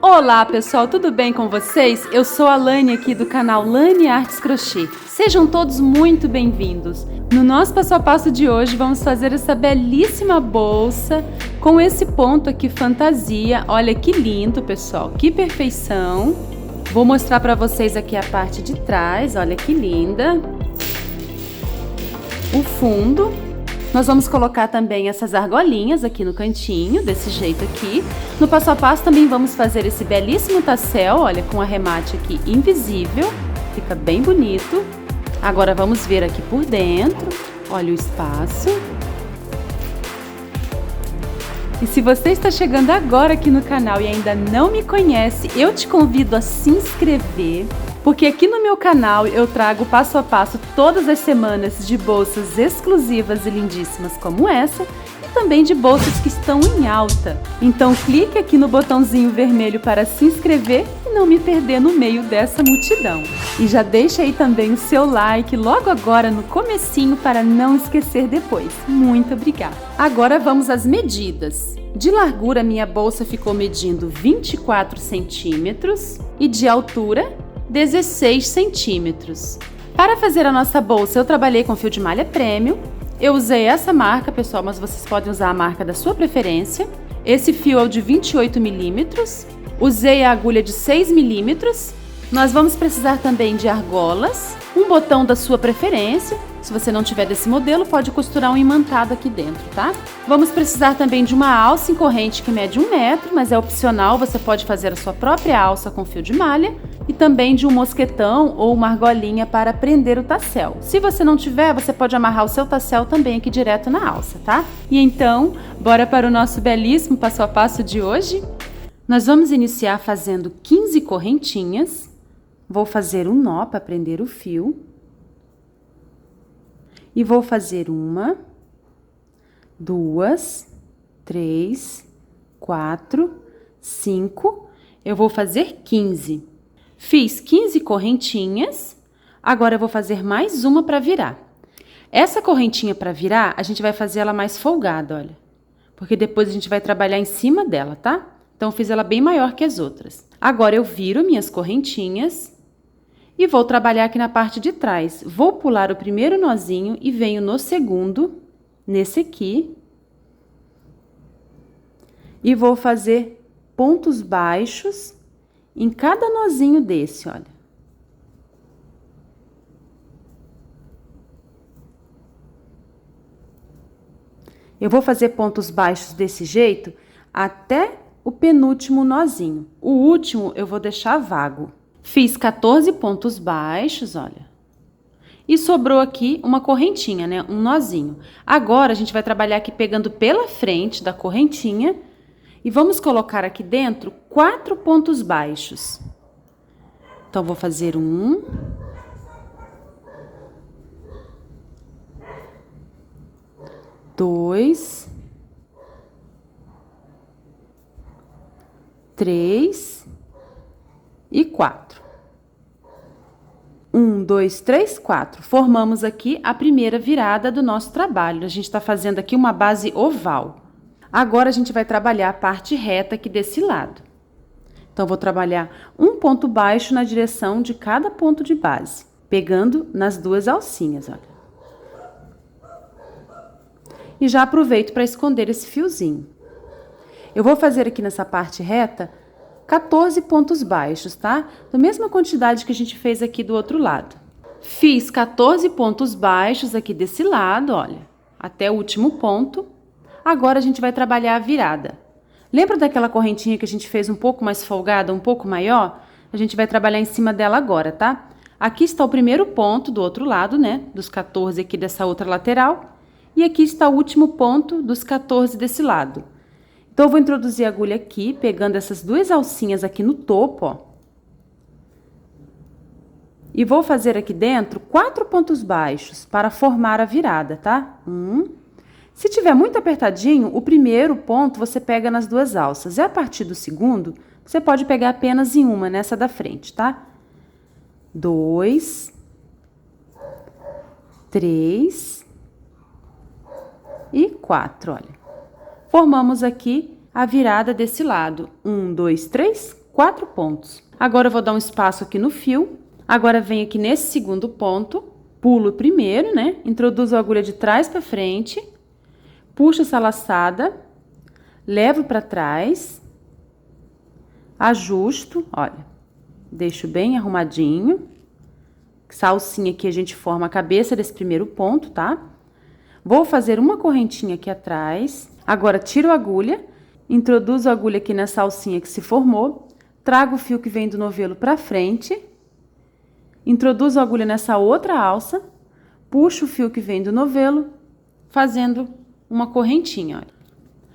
Olá pessoal, tudo bem com vocês? Eu sou a Lani aqui do canal Lani Artes Crochê. Sejam todos muito bem-vindos. No nosso passo a passo de hoje vamos fazer essa belíssima bolsa com esse ponto aqui fantasia. Olha que lindo, pessoal, que perfeição. Vou mostrar para vocês aqui a parte de trás, olha que linda. O fundo. Nós vamos colocar também essas argolinhas aqui no cantinho, desse jeito aqui. No passo a passo também vamos fazer esse belíssimo tassel, olha, com arremate aqui invisível. Fica bem bonito. Agora vamos ver aqui por dentro, olha o espaço. E se você está chegando agora aqui no canal e ainda não me conhece, eu te convido a se inscrever, porque aqui no meu canal eu trago passo a passo todas as semanas de bolsas exclusivas e lindíssimas como essa, e também de bolsas que estão em alta. Então clique aqui no botãozinho vermelho para se inscrever e não me perder no meio dessa multidão. E já deixa aí também o seu like logo agora no comecinho para não esquecer depois. Muito obrigada! Agora vamos às medidas. De largura minha bolsa ficou medindo 24 centímetros e de altura 16 centímetros. Para fazer a nossa bolsa eu trabalhei com fio de malha premium. Eu usei essa marca, pessoal, mas vocês podem usar a marca da sua preferência. Esse fio é o de 28 milímetros. Usei a agulha de 6 milímetros. Nós vamos precisar também de argolas, um botão da sua preferência. Se você não tiver desse modelo, pode costurar um imantado aqui dentro, tá? Vamos precisar também de uma alça em corrente que mede 1 metro, mas é opcional, você pode fazer a sua própria alça com fio de malha. E também de um mosquetão ou uma argolinha para prender o tassel. Se você não tiver, você pode amarrar o seu tassel também aqui direto na alça, tá? E então, bora para o nosso belíssimo passo a passo de hoje? Nós vamos iniciar fazendo 15 correntinhas. Vou fazer um nó para prender o fio. E vou fazer 1, 2, 3, 4, 5. Eu vou fazer 15. Fiz 15 correntinhas, agora eu vou fazer mais uma para virar. Essa correntinha para virar, a gente vai fazer ela mais folgada, olha. Porque depois a gente vai trabalhar em cima dela, tá? Então, eu fiz ela bem maior que as outras. Agora, eu viro minhas correntinhas e vou trabalhar aqui na parte de trás. Vou pular o primeiro nozinho e venho no segundo, nesse aqui. E vou fazer pontos baixos em cada nozinho desse, olha. Eu vou fazer pontos baixos desse jeito até o penúltimo nozinho. O último eu vou deixar vago. Fiz 14 pontos baixos, olha. E sobrou aqui uma correntinha, né? Um nozinho. Agora, a gente vai trabalhar aqui pegando pela frente da correntinha. E vamos colocar aqui dentro 4 pontos baixos. Então, vou fazer 1, 2, 3 e 4. 1, 2, 3, 4. Formamos aqui a primeira virada do nosso trabalho. A gente está fazendo aqui uma base oval. Agora, a gente vai trabalhar a parte reta aqui desse lado. Então, vou trabalhar um ponto baixo na direção de cada ponto de base, pegando nas duas alcinhas, olha. E já aproveito para esconder esse fiozinho. Eu vou fazer aqui nessa parte reta 14 pontos baixos, tá? Da mesma quantidade que a gente fez aqui do outro lado. Fiz 14 pontos baixos aqui desse lado, olha, até o último ponto. Agora, a gente vai trabalhar a virada. Lembra daquela correntinha que a gente fez um pouco mais folgada, um pouco maior? A gente vai trabalhar em cima dela agora, tá? Aqui está o primeiro ponto do outro lado, né? Dos 14 aqui dessa outra lateral. E aqui está o último ponto dos 14 desse lado. Então, eu vou introduzir a agulha aqui, pegando essas duas alcinhas aqui no topo, ó. E vou fazer aqui dentro 4 pontos baixos para formar a virada, tá? 1. Se tiver muito apertadinho, o primeiro ponto você pega nas duas alças. E a partir do segundo, você pode pegar apenas em uma, nessa da frente, tá? 2, 3 e 4, olha. Formamos aqui a virada desse lado. 1, 2, 3, 4 pontos. Agora eu vou dar um espaço aqui no fio. Agora venho aqui nesse segundo ponto, pulo o primeiro, né? Introduzo a agulha de trás para frente, puxo essa laçada, levo para trás, ajusto, olha, deixo bem arrumadinho. Essa alcinha aqui a gente forma a cabeça desse primeiro ponto, tá? Vou fazer uma correntinha aqui atrás. Agora tiro a agulha, introduzo a agulha aqui nessa alcinha que se formou, trago o fio que vem do novelo para frente, introduzo a agulha nessa outra alça, puxo o fio que vem do novelo, fazendo uma correntinha, olha.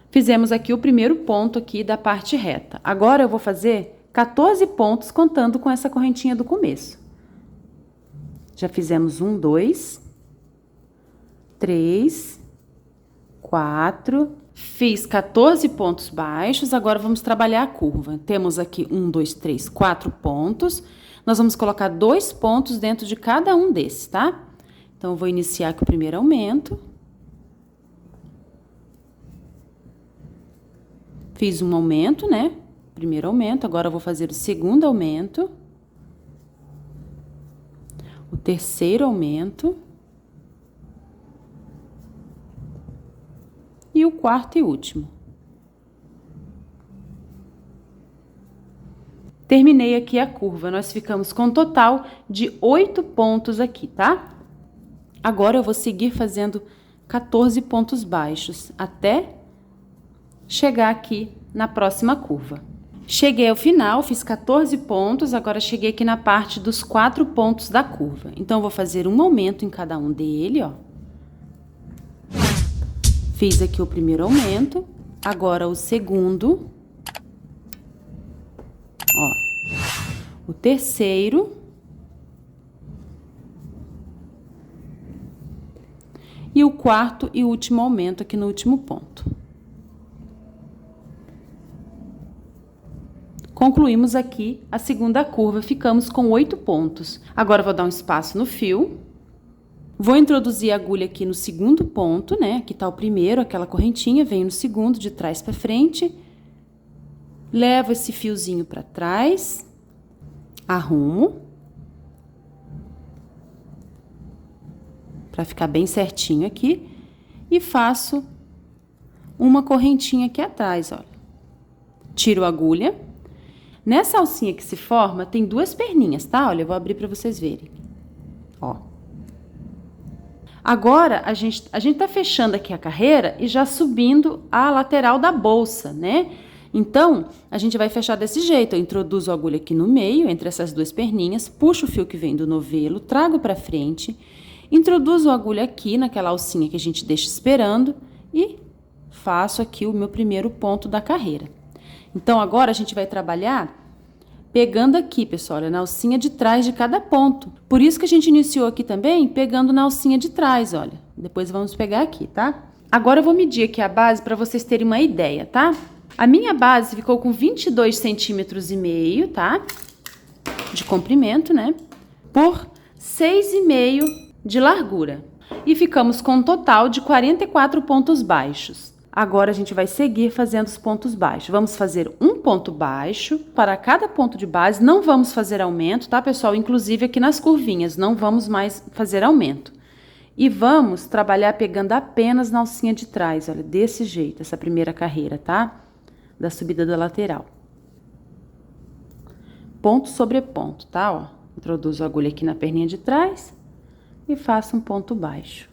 Fizemos aqui o primeiro ponto aqui da parte reta. Agora eu vou fazer 14 pontos contando com essa correntinha do começo. Já fizemos 1, 2, 3, 4, fiz 14 pontos baixos, agora vamos trabalhar a curva. Temos aqui 1, 2, 3, 4 pontos. Nós vamos colocar 2 pontos dentro de cada um desses, tá? Então, eu vou iniciar aqui o primeiro aumento. Fiz um aumento, né? Primeiro aumento, agora eu vou fazer o segundo aumento. O terceiro aumento. E o quarto e último. Terminei aqui a curva, nós ficamos com um total de 8 pontos aqui, tá? Agora eu vou seguir fazendo 14 pontos baixos, até chegar aqui na próxima curva. Cheguei ao final, fiz 14 pontos, agora cheguei aqui na parte dos 4 pontos da curva. Então, eu vou fazer um aumento em cada um dele, ó. Fiz aqui o primeiro aumento, agora o segundo, ó, o terceiro e o quarto e último aumento aqui no último ponto. Concluímos aqui a segunda curva, ficamos com 8 pontos. Agora, eu vou dar um espaço no fio. Vou introduzir a agulha aqui no segundo ponto, né? Aqui tá o primeiro, aquela correntinha, venho no segundo, de trás para frente. Levo esse fiozinho para trás, arrumo. Para ficar bem certinho aqui. E faço uma correntinha aqui atrás, olha. Tiro a agulha. Nessa alcinha que se forma, tem 2 perninhas, tá? Olha, eu vou abrir para vocês verem. Ó. Agora, a gente tá fechando aqui a carreira e já subindo a lateral da bolsa, né? Então, a gente vai fechar desse jeito. Eu introduzo a agulha aqui no meio, entre essas 2 perninhas, puxo o fio que vem do novelo, trago para frente, introduzo a agulha aqui naquela alcinha que a gente deixa esperando e faço aqui o meu primeiro ponto da carreira. Então, agora a gente vai trabalhar pegando aqui, pessoal, olha, na alcinha de trás de cada ponto. Por isso que a gente iniciou aqui também pegando na alcinha de trás, olha. Depois vamos pegar aqui, tá? Agora eu vou medir aqui a base para vocês terem uma ideia, tá? A minha base ficou com 22,5 centímetros, tá? De comprimento, né? Por 6,5 de largura. E ficamos com um total de 44 pontos baixos. Agora, a gente vai seguir fazendo os pontos baixos. Vamos fazer um ponto baixo para cada ponto de base. Não vamos fazer aumento, tá, pessoal? Inclusive, aqui nas curvinhas, não vamos mais fazer aumento. E vamos trabalhar pegando apenas na alcinha de trás, olha, desse jeito, essa primeira carreira, tá? Da subida da lateral. Ponto sobre ponto, tá? Ó, introduzo a agulha aqui na perninha de trás e faço um ponto baixo.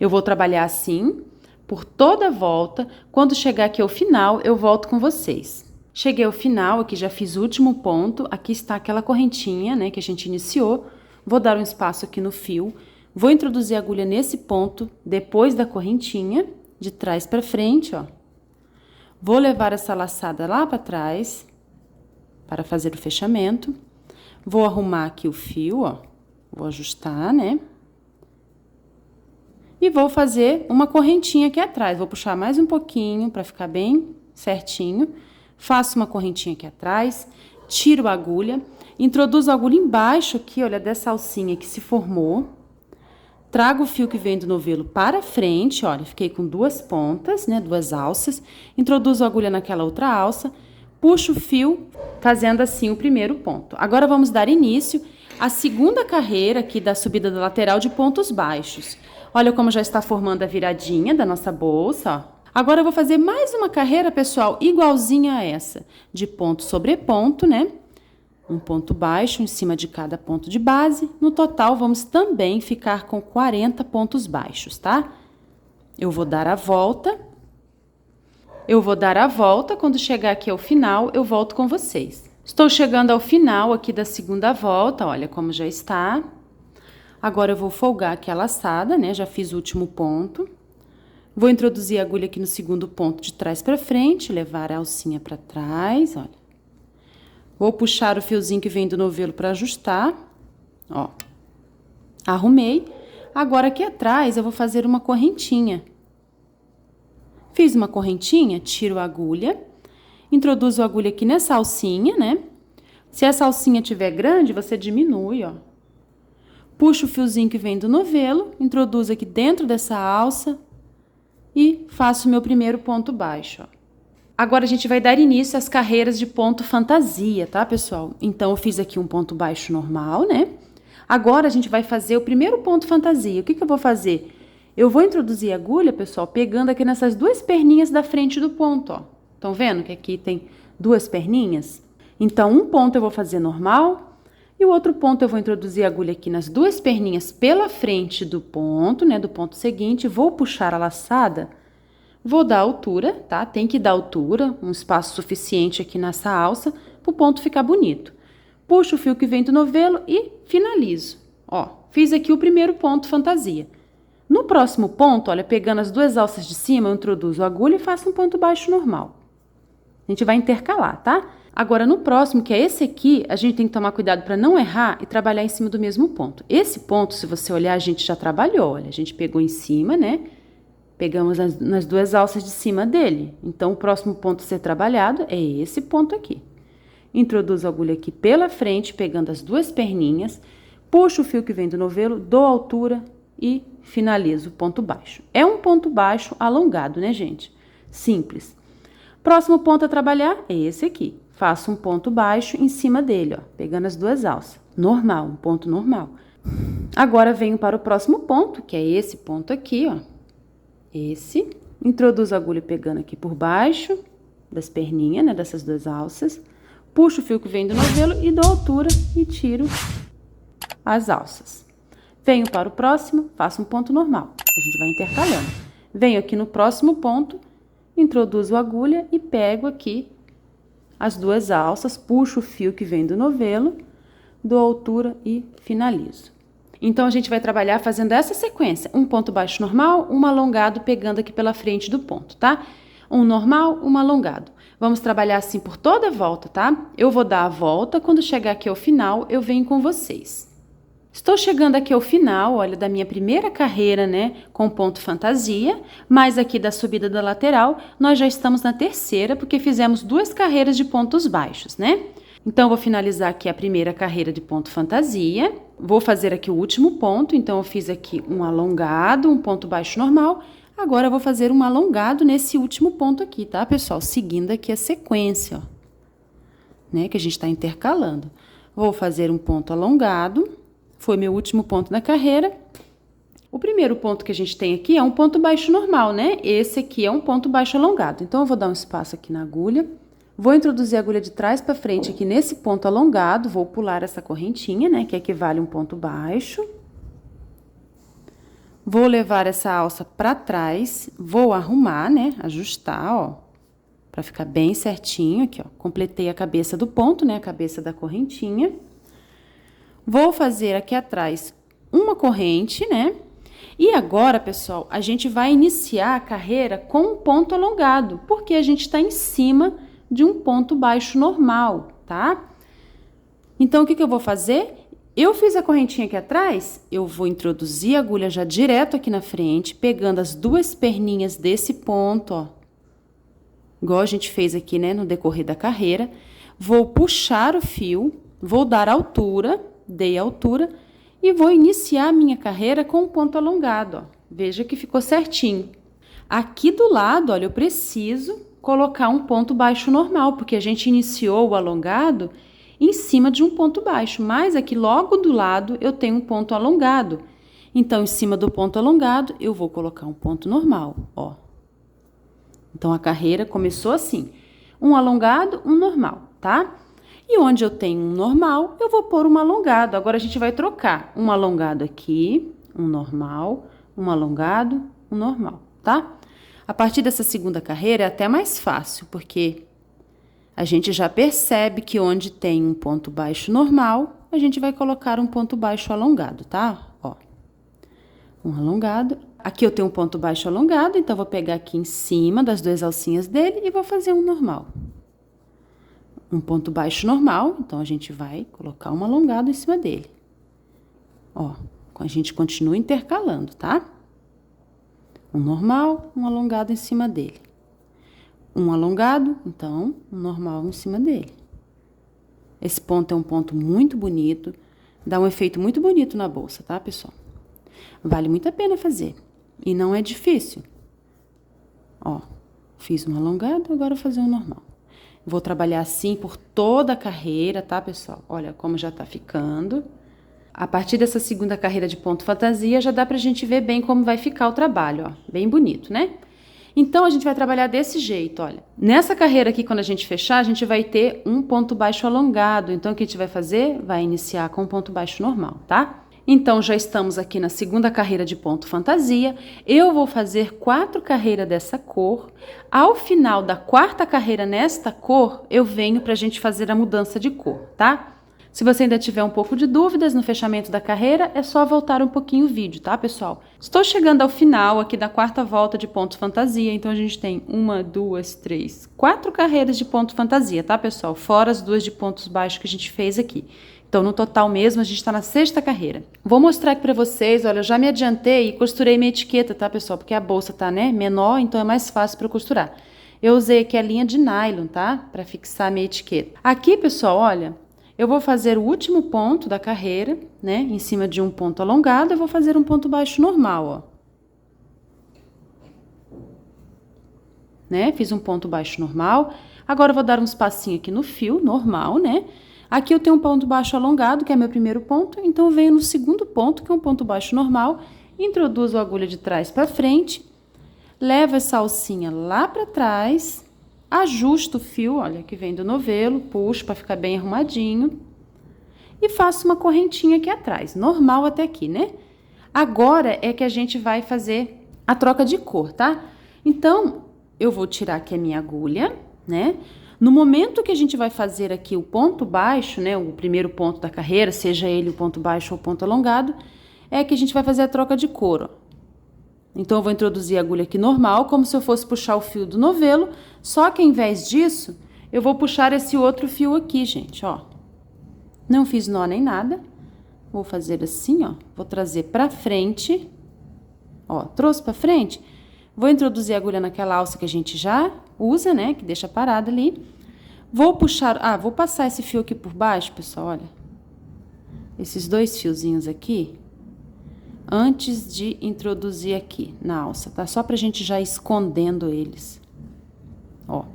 Eu vou trabalhar assim por toda a volta. Quando chegar aqui ao final, eu volto com vocês. Cheguei ao final, aqui já fiz o último ponto. Aqui está aquela correntinha, né, que a gente iniciou. Vou dar um espaço aqui no fio. Vou introduzir a agulha nesse ponto, depois da correntinha, de trás para frente, ó. Vou levar essa laçada lá para trás, para fazer o fechamento. Vou arrumar aqui o fio, ó. Vou ajustar, né? E vou fazer uma correntinha aqui atrás. Vou puxar mais um pouquinho para ficar bem certinho. Faço uma correntinha aqui atrás, tiro a agulha, introduzo a agulha embaixo aqui, olha, dessa alcinha que se formou. Trago o fio que vem do novelo para frente, olha, fiquei com 2 pontas, né, 2 alças. Introduzo a agulha naquela outra alça, puxo o fio, fazendo assim o primeiro ponto. Agora vamos dar início à segunda carreira aqui da subida da lateral de pontos baixos. Olha como já está formando a viradinha da nossa bolsa, ó. Agora eu vou fazer mais uma carreira, pessoal, igualzinha a essa, de ponto sobre ponto, né? Um ponto baixo em cima de cada ponto de base. No total, vamos também ficar com 40 pontos baixos, tá? Eu vou dar a volta. Quando chegar aqui ao final, eu volto com vocês. Estou chegando ao final aqui da segunda volta, olha como já está. Agora eu vou folgar aqui a laçada, né? Já fiz o último ponto. Vou introduzir a agulha aqui no segundo ponto de trás para frente, levar a alcinha para trás, olha. Vou puxar o fiozinho que vem do novelo para ajustar, ó. Arrumei. Agora aqui atrás eu vou fazer uma correntinha. Fiz uma correntinha, tiro a agulha, introduzo a agulha aqui nessa alcinha, né? Se essa alcinha tiver grande, você diminui, ó. Puxo o fiozinho que vem do novelo, introduzo aqui dentro dessa alça e faço o meu primeiro ponto baixo, ó. Agora a gente vai dar início às carreiras de ponto fantasia, tá, pessoal? Então, eu fiz aqui um ponto baixo normal, né? Agora a gente vai fazer o primeiro ponto fantasia. O que eu vou fazer? Eu vou introduzir a agulha, pessoal, pegando aqui nessas duas perninhas da frente do ponto, ó. Estão vendo que aqui tem duas perninhas? Então, um ponto eu vou fazer normal e o outro ponto eu vou introduzir a agulha aqui nas duas perninhas pela frente do ponto, né, do ponto seguinte. Vou puxar a laçada, vou dar altura, tá? Tem que dar altura, um espaço suficiente aqui nessa alça para o ponto ficar bonito. Puxo o fio que vem do novelo e finalizo. Ó, fiz aqui o primeiro ponto fantasia. No próximo ponto, olha, pegando as duas alças de cima, eu introduzo a agulha e faço um ponto baixo normal. A gente vai intercalar, tá? Agora, no próximo, que é esse aqui, a gente tem que tomar cuidado para não errar e trabalhar em cima do mesmo ponto. Esse ponto, se você olhar, a gente já trabalhou, olha, a gente pegou em cima, né? Pegamos nas duas alças de cima dele. Então, o próximo ponto a ser trabalhado é esse ponto aqui. Introduzo a agulha aqui pela frente, pegando as duas perninhas, puxo o fio que vem do novelo, dou altura e finalizo o ponto baixo. É um ponto baixo alongado, né, gente? Simples. Próximo ponto a trabalhar é esse aqui. Faço um ponto baixo em cima dele, ó, pegando as duas alças. Normal, um ponto normal. Agora, venho para o próximo ponto, que é esse ponto aqui, ó. Esse. Introduzo a agulha pegando aqui por baixo das perninhas, né, dessas duas alças. Puxo o fio que vem do novelo e dou altura e tiro as alças. Venho para o próximo, faço um ponto normal. A gente vai intercalando. Venho aqui no próximo ponto, introduzo a agulha e pego aqui as duas alças, puxo o fio que vem do novelo, dou altura e finalizo. Então, a gente vai trabalhar fazendo essa sequência. Um ponto baixo normal, um alongado pegando aqui pela frente do ponto, tá? Um normal, um alongado. Vamos trabalhar assim por toda a volta, tá? Eu vou dar a volta, quando chegar aqui ao final, eu venho com vocês. Estou chegando aqui ao final, olha, da minha primeira carreira, né, com ponto fantasia, mas aqui da subida da lateral, nós já estamos na terceira, porque fizemos duas carreiras de pontos baixos, né? Então, eu vou finalizar aqui a primeira carreira de ponto fantasia, vou fazer aqui o último ponto, então eu fiz aqui um alongado, um ponto baixo normal, agora eu vou fazer um alongado nesse último ponto aqui, tá, pessoal? Seguindo aqui a sequência, ó, né, que a gente está intercalando. Vou fazer um ponto alongado. Foi meu último ponto na carreira. O primeiro ponto que a gente tem aqui é um ponto baixo normal, né? Esse aqui é um ponto baixo alongado. Então, eu vou dar um espaço aqui na agulha. Vou introduzir a agulha de trás para frente aqui nesse ponto alongado. Vou pular essa correntinha, né? Que equivale a um ponto baixo. Vou levar essa alça para trás. Vou arrumar, né? Ajustar, ó. Para ficar bem certinho aqui, ó. Completei a cabeça do ponto, né? A cabeça da correntinha. Vou fazer aqui atrás uma corrente, né? E agora, pessoal, a gente vai iniciar a carreira com um ponto alongado, porque a gente está em cima de um ponto baixo normal, tá? Então, o que eu vou fazer? Eu fiz a correntinha aqui atrás, eu vou introduzir a agulha já direto aqui na frente, pegando as duas perninhas desse ponto, ó. Igual a gente fez aqui, né, no decorrer da carreira. Vou puxar o fio, vou dar altura, dei altura e vou iniciar a minha carreira com um ponto alongado, ó. Veja que ficou certinho. Aqui do lado, olha, eu preciso colocar um ponto baixo normal, porque a gente iniciou o alongado em cima de um ponto baixo, mas aqui logo do lado eu tenho um ponto alongado. Então, em cima do ponto alongado, eu vou colocar um ponto normal, ó. Então, a carreira começou assim, um alongado, um normal, tá? E onde eu tenho um normal, eu vou pôr um alongado. Agora, a gente vai trocar um alongado aqui, um normal, um alongado, um normal, tá? A partir dessa segunda carreira é até mais fácil, porque a gente já percebe que onde tem um ponto baixo normal, a gente vai colocar um ponto baixo alongado, tá? Ó, um alongado. Aqui eu tenho um ponto baixo alongado, então vou pegar aqui em cima das duas alcinhas dele e vou fazer um normal. Um ponto baixo normal, então a gente vai colocar um alongado em cima dele. Ó, a gente continua intercalando, tá? Um normal, um alongado em cima dele. Um alongado, então, um normal em cima dele. Esse ponto é um ponto muito bonito, dá um efeito muito bonito na bolsa, tá, pessoal? Vale muito a pena fazer. E não é difícil. Ó, fiz um alongado, agora vou fazer um normal. Vou trabalhar assim por toda a carreira, tá, pessoal? Olha como já tá ficando. A partir dessa segunda carreira de ponto fantasia, já dá pra gente ver bem como vai ficar o trabalho, ó. Bem bonito, né? Então, a gente vai trabalhar desse jeito, olha. Nessa carreira aqui, quando a gente fechar, a gente vai ter um ponto baixo alongado. Então, o que a gente vai fazer? Vai iniciar com um ponto baixo normal, tá? Então, já estamos aqui na segunda carreira de ponto fantasia. Eu vou fazer 4 carreiras dessa cor. Ao final da quarta carreira nesta cor, eu venho pra gente fazer a mudança de cor, tá? Se você ainda tiver um pouco de dúvidas no fechamento da carreira, é só voltar um pouquinho o vídeo, tá, pessoal? Estou chegando ao final aqui da quarta volta de ponto fantasia, então a gente tem 1, 2, 3, 4 carreiras de ponto fantasia, tá, pessoal? Fora as 2 de pontos baixos que a gente fez aqui. Então, no total mesmo, a gente está na 6ª carreira. Vou mostrar aqui para vocês, olha, eu já me adiantei e costurei minha etiqueta, tá, pessoal? Porque a bolsa tá, né, menor, então é mais fácil para eu costurar. Eu usei aqui a linha de nylon, tá? Para fixar a minha etiqueta. Aqui, pessoal, olha... Eu vou fazer o último ponto da carreira, né? Em cima de um ponto alongado, eu vou fazer um ponto baixo normal, ó. Né? Fiz um ponto baixo normal. Agora, eu vou dar um espacinho aqui no fio, normal, né? Aqui eu tenho um ponto baixo alongado, que é meu primeiro ponto. Então, eu venho no segundo ponto, que é um ponto baixo normal. Introduzo a agulha de trás para frente. Levo essa alcinha lá para trás. Ajusto o fio, olha, que vem do novelo, puxo para ficar bem arrumadinho. E faço uma correntinha aqui atrás, normal até aqui, né? Agora é que a gente vai fazer a troca de cor, tá? Então, eu vou tirar aqui a minha agulha, né? No momento que a gente vai fazer aqui o ponto baixo, né? O primeiro ponto da carreira, seja ele o ponto baixo ou o ponto alongado, é que a gente vai fazer a troca de cor, ó. Então, eu vou introduzir a agulha aqui normal, como se eu fosse puxar o fio do novelo, só que ao invés disso, eu vou puxar esse outro fio aqui, gente, ó. Não fiz nó nem nada. Vou fazer assim, ó. Vou trazer pra frente. Ó, trouxe pra frente. Vou introduzir a agulha naquela alça que a gente já usa, né? Que deixa parada ali. Vou puxar... Ah, vou passar esse fio aqui por baixo, pessoal, olha. Esses 2 fiozinhos aqui... Antes de introduzir aqui na alça, tá? Só pra gente já ir escondendo eles. Ó.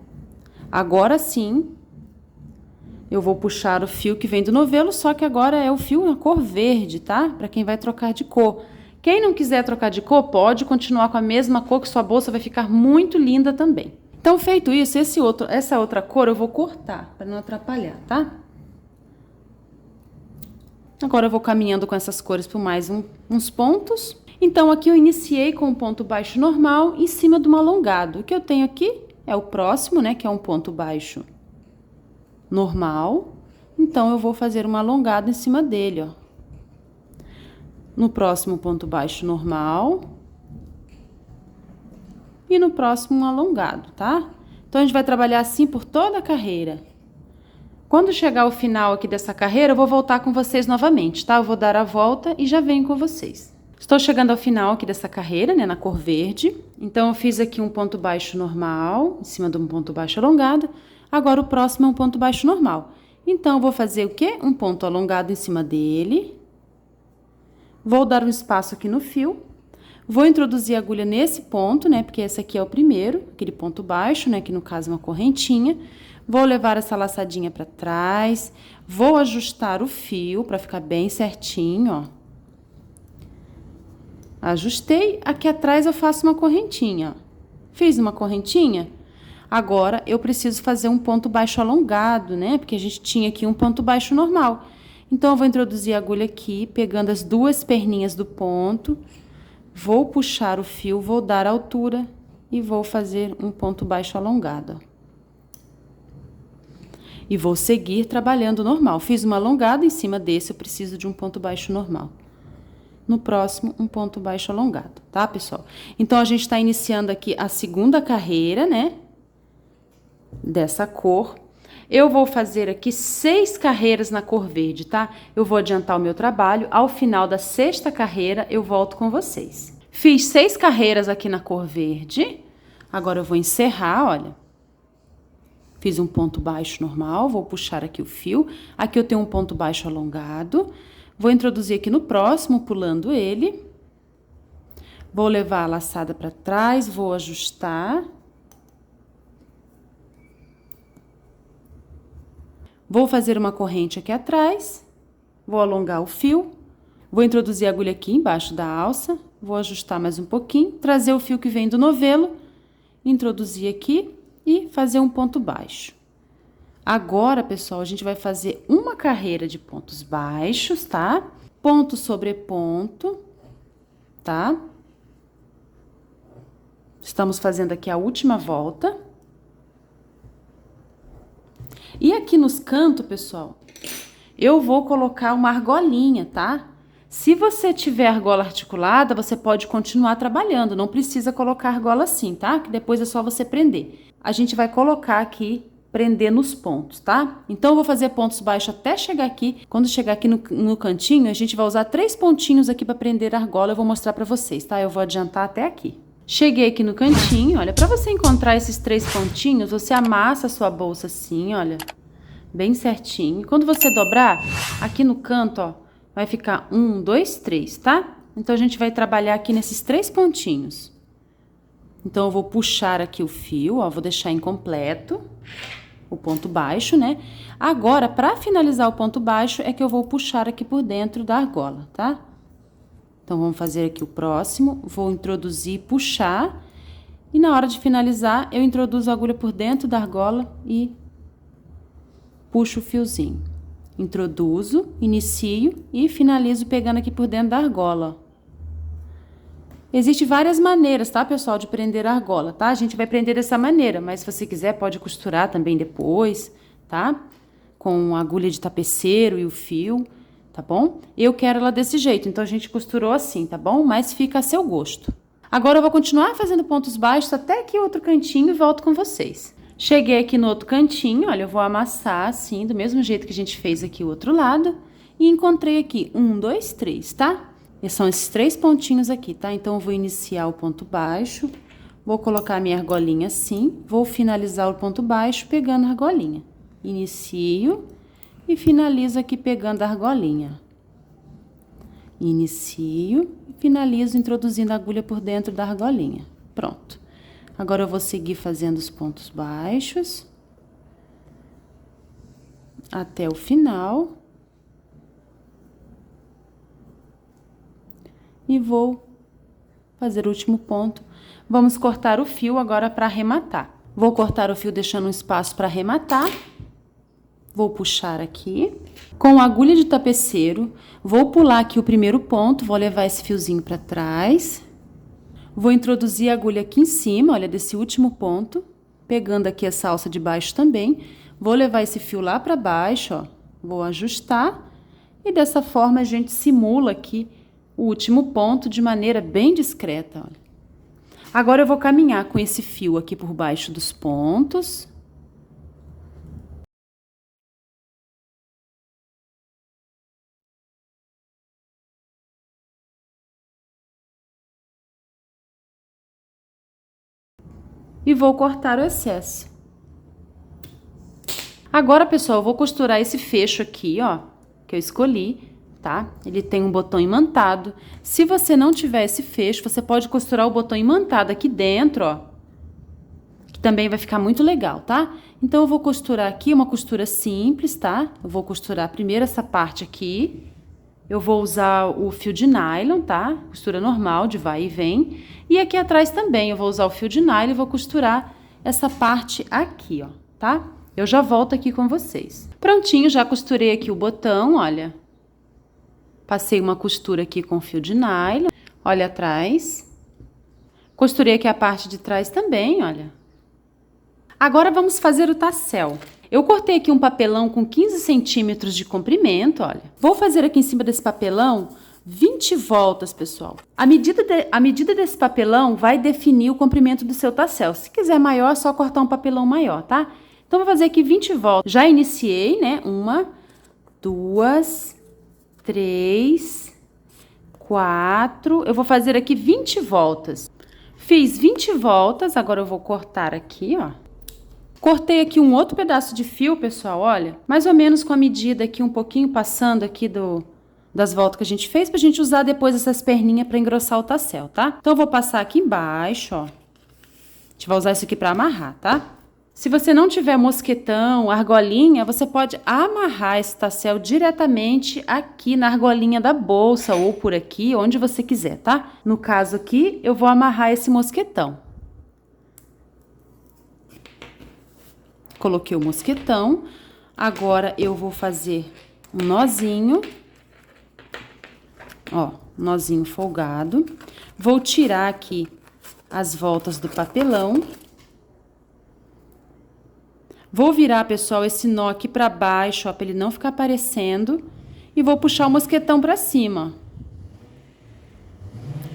Agora sim, eu vou puxar o fio que vem do novelo, só que agora é o fio na cor verde, tá? Pra quem vai trocar de cor. Quem não quiser trocar de cor, pode continuar com a mesma cor, que sua bolsa vai ficar muito linda também. Então, feito isso, essa outra cor eu vou cortar, pra não atrapalhar, tá? Agora, eu vou caminhando com essas cores por mais uns pontos. Então, aqui eu iniciei com um ponto baixo normal em cima de um alongado. O que eu tenho aqui é o próximo, né? Que é um ponto baixo normal. Então, eu vou fazer um alongado em cima dele, ó. No próximo, ponto baixo normal. E no próximo, um alongado, tá? Então, a gente vai trabalhar assim por toda a carreira. Quando chegar ao final aqui dessa carreira, eu vou voltar com vocês novamente, tá? Eu vou dar a volta e já venho com vocês. Estou chegando ao final aqui dessa carreira, né? Na cor verde. Então, eu fiz aqui um ponto baixo normal, em cima de um ponto baixo alongado. Agora, o próximo é um ponto baixo normal. Então, eu vou fazer o quê? Um ponto alongado em cima dele. Vou dar um espaço aqui no fio. Vou introduzir a agulha nesse ponto, né? Porque esse aqui é o primeiro, aquele ponto baixo, né? Que no caso é uma correntinha. Vou levar essa laçadinha para trás. Vou ajustar o fio para ficar bem certinho, ó. Ajustei. Aqui atrás eu faço uma correntinha, ó. Fiz uma correntinha. Agora, eu preciso fazer um ponto baixo alongado, né? Porque a gente tinha aqui um ponto baixo normal. Então, eu vou introduzir a agulha aqui, pegando as duas perninhas do ponto. Vou puxar o fio, vou dar altura e vou fazer um ponto baixo alongado. E vou seguir trabalhando normal. Fiz uma alongada, em cima desse eu preciso de um ponto baixo normal. No próximo, um ponto baixo alongado, tá, pessoal? Então, a gente tá iniciando aqui a segunda carreira, né? Dessa cor. Eu vou fazer aqui 6 carreiras na cor verde, tá? Eu vou adiantar o meu trabalho. Ao final da 6ª carreira, eu volto com vocês. Fiz 6 carreiras aqui na cor verde. Agora, eu vou encerrar, olha. Fiz um ponto baixo normal, vou puxar aqui o fio. Aqui eu tenho um ponto baixo alongado. Vou introduzir aqui no próximo, pulando ele. Vou levar a laçada para trás, vou ajustar. Vou fazer uma corrente aqui atrás, vou alongar o fio, vou introduzir a agulha aqui embaixo da alça, vou ajustar mais um pouquinho, trazer o fio que vem do novelo, introduzir aqui e fazer um ponto baixo. Agora, pessoal, a gente vai fazer uma carreira de pontos baixos, tá? Ponto sobre ponto, tá? Estamos fazendo aqui a última volta. E aqui nos cantos, pessoal, eu vou colocar uma argolinha, tá? Se você tiver argola articulada, você pode continuar trabalhando, não precisa colocar argola assim, tá? Que depois é só você prender. A gente vai colocar aqui, prender nos pontos, tá? Então, eu vou fazer pontos baixos até chegar aqui. Quando chegar aqui no cantinho, a gente vai usar 3 pontinhos aqui para prender a argola. Eu vou mostrar para vocês, tá? Eu vou adiantar até aqui. Cheguei aqui no cantinho, olha, para você encontrar esses 3 pontinhos, você amassa a sua bolsa assim, olha, bem certinho. Quando você dobrar, aqui no canto, ó, vai ficar 1, 2, 3, tá? Então, a gente vai trabalhar aqui nesses 3 pontinhos. Então, eu vou puxar aqui o fio, ó, vou deixar incompleto o ponto baixo, né? Agora, para finalizar o ponto baixo, é que eu vou puxar aqui por dentro da argola, tá? Então, vamos fazer aqui o próximo, vou introduzir, puxar, e na hora de finalizar, eu introduzo a agulha por dentro da argola e puxo o fiozinho. Introduzo, inicio e finalizo pegando aqui por dentro da argola. Existem várias maneiras, tá, pessoal, de prender a argola, tá? A gente vai prender dessa maneira, mas se você quiser, pode costurar também depois, tá? Com a agulha de tapeceiro e o fio. Tá bom? Eu quero ela desse jeito, então a gente costurou assim, tá bom? Mas fica a seu gosto. Agora eu vou continuar fazendo pontos baixos até aqui outro cantinho e volto com vocês. Cheguei aqui no outro cantinho, olha, eu vou amassar assim, do mesmo jeito que a gente fez aqui o outro lado. E encontrei aqui 1, 2, 3, tá? E são esses 3 pontinhos aqui, tá? Então, eu vou iniciar o ponto baixo, vou colocar a minha argolinha assim, vou finalizar o ponto baixo pegando a argolinha. Inicio e finalizo aqui pegando a argolinha. Inicio e finalizo introduzindo a agulha por dentro da argolinha. Pronto. Agora, eu vou seguir fazendo os pontos baixos até o final. E vou fazer o último ponto. Vamos cortar o fio agora para arrematar. Vou cortar o fio deixando um espaço para arrematar. Vou puxar aqui. Com a agulha de tapeceiro, vou pular aqui o primeiro ponto, vou levar esse fiozinho para trás. Vou introduzir a agulha aqui em cima, olha, desse último ponto, pegando aqui essa alça de baixo também. Vou levar esse fio lá para baixo, ó. Vou ajustar e dessa forma a gente simula aqui o último ponto de maneira bem discreta, olha. Agora eu vou caminhar com esse fio aqui por baixo dos pontos. E vou cortar o excesso. Agora, pessoal, eu vou costurar esse fecho aqui, ó, que eu escolhi, tá? Ele tem um botão imantado. Se você não tiver esse fecho, você pode costurar o botão imantado aqui dentro, ó. Que também vai ficar muito legal, tá? Então, eu vou costurar aqui uma costura simples, tá? Eu vou costurar primeiro essa parte aqui. Eu vou usar o fio de nylon, tá? Costura normal, de vai e vem. E aqui atrás também eu vou usar o fio de nylon e vou costurar essa parte aqui, ó, tá? Eu já volto aqui com vocês. Prontinho, já costurei aqui o botão, olha. Passei uma costura aqui com fio de nylon, olha atrás. Costurei aqui a parte de trás também, olha. Agora vamos fazer o tassel. Eu cortei aqui um papelão com 15 centímetros de comprimento, olha. Vou fazer aqui em cima desse papelão 20 voltas, pessoal. A medida desse papelão vai definir o comprimento do seu tassel. Se quiser maior, é só cortar um papelão maior, tá? Então, vou fazer aqui 20 voltas. Já iniciei, né? 1, 2, 3, 4. Eu vou fazer aqui 20 voltas. Fiz 20 voltas, agora eu vou cortar aqui, ó. Cortei aqui um outro pedaço de fio, pessoal, olha. Mais ou menos com a medida aqui, um pouquinho passando aqui das voltas que a gente fez, pra gente usar depois essas perninhas pra engrossar o tassel, tá? Então, eu vou passar aqui embaixo, ó. A gente vai usar isso aqui pra amarrar, tá? Se você não tiver mosquetão, argolinha, você pode amarrar esse tassel diretamente aqui na argolinha da bolsa ou por aqui, onde você quiser, tá? No caso aqui, eu vou amarrar esse mosquetão. Coloquei o mosquetão. Agora, eu vou fazer um nozinho. Ó, nozinho folgado. Vou tirar aqui as voltas do papelão. Vou virar, pessoal, esse nó aqui pra baixo, ó, pra ele não ficar aparecendo. E vou puxar o mosquetão pra cima.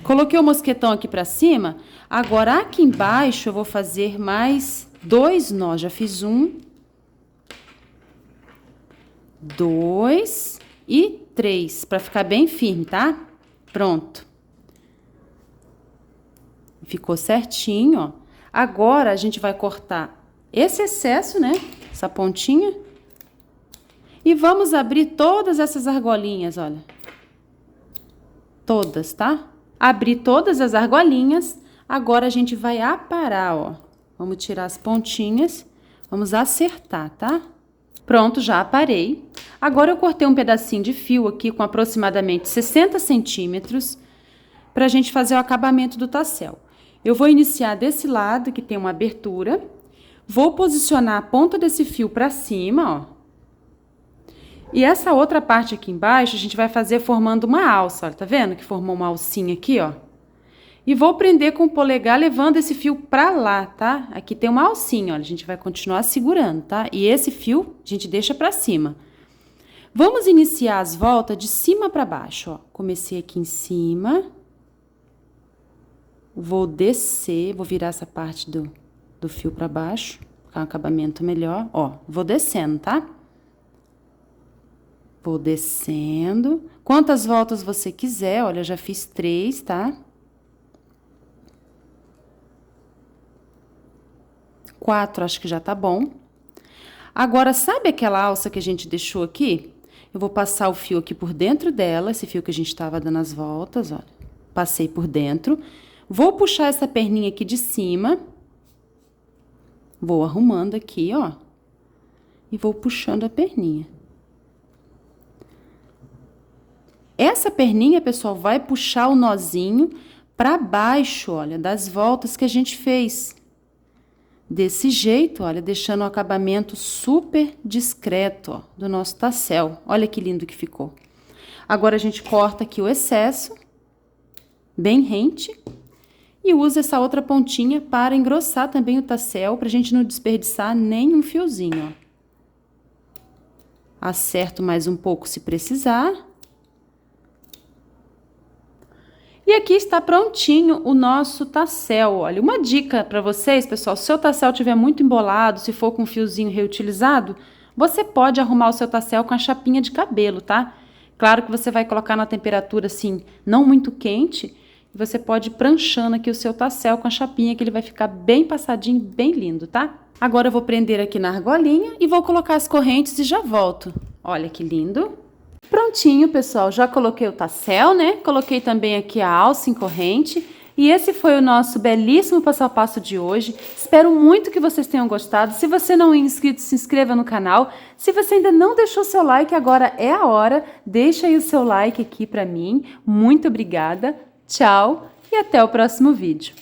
Coloquei o mosquetão aqui pra cima. Agora, aqui embaixo, eu vou fazer mais 2 nós. Já fiz 1, 2 e 3, pra ficar bem firme, tá? Pronto. Ficou certinho, ó. Agora, a gente vai cortar esse excesso, né? Essa pontinha. E vamos abrir todas essas argolinhas, olha. Todas, tá? Abrir todas as argolinhas. Agora, a gente vai aparar, ó. Vamos tirar as pontinhas. Vamos acertar, tá? Pronto, já aparei. Agora, eu cortei um pedacinho de fio aqui com aproximadamente 60 centímetros pra gente fazer o acabamento do tassel. Eu vou iniciar desse lado, que tem uma abertura. Vou posicionar a ponta desse fio pra cima, ó. E essa outra parte aqui embaixo, a gente vai fazer formando uma alça, olha, tá vendo? Que formou uma alcinha aqui, ó. E vou prender com o polegar, levando esse fio pra lá, tá? Aqui tem uma alcinha, olha, a gente vai continuar segurando, tá? E esse fio, a gente deixa pra cima. Vamos iniciar as voltas de cima pra baixo, ó. Comecei aqui em cima. Vou descer, vou virar essa parte do fio pra baixo, ficar um acabamento melhor. Ó, vou descendo, tá? Vou descendo. Quantas voltas você quiser, olha, eu já fiz 3, tá? 4, acho que já tá bom. Agora, sabe aquela alça que a gente deixou aqui? Eu vou passar o fio aqui por dentro dela, esse fio que a gente tava dando as voltas, olha. Passei por dentro. Vou puxar essa perninha aqui de cima. Vou arrumando aqui, ó. E vou puxando a perninha. Essa perninha, pessoal, vai puxar o nozinho pra baixo, olha, das voltas que a gente fez. Desse jeito, olha, deixando o acabamento super discreto, ó, do nosso tassel. Olha que lindo que ficou. Agora, a gente corta aqui o excesso, bem rente, e usa essa outra pontinha para engrossar também o tassel, pra gente não desperdiçar nenhum fiozinho, ó. Acerto mais um pouco se precisar. E aqui está prontinho o nosso tassel, olha. Uma dica para vocês, pessoal, se o seu tassel estiver muito embolado, se for com um fiozinho reutilizado, você pode arrumar o seu tassel com a chapinha de cabelo, tá? Claro que você vai colocar na temperatura, assim, não muito quente, e você pode ir pranchando aqui o seu tassel com a chapinha, que ele vai ficar bem passadinho, bem lindo, tá? Agora eu vou prender aqui na argolinha e vou colocar as correntes e já volto. Olha que lindo! Prontinho, pessoal, já coloquei o tassel, né? Coloquei também aqui a alça em corrente. E esse foi o nosso belíssimo passo a passo de hoje. Espero muito que vocês tenham gostado. Se você não é inscrito, se inscreva no canal. Se você ainda não deixou seu like, agora é a hora. Deixa aí o seu like aqui pra mim. Muito obrigada. Tchau e até o próximo vídeo.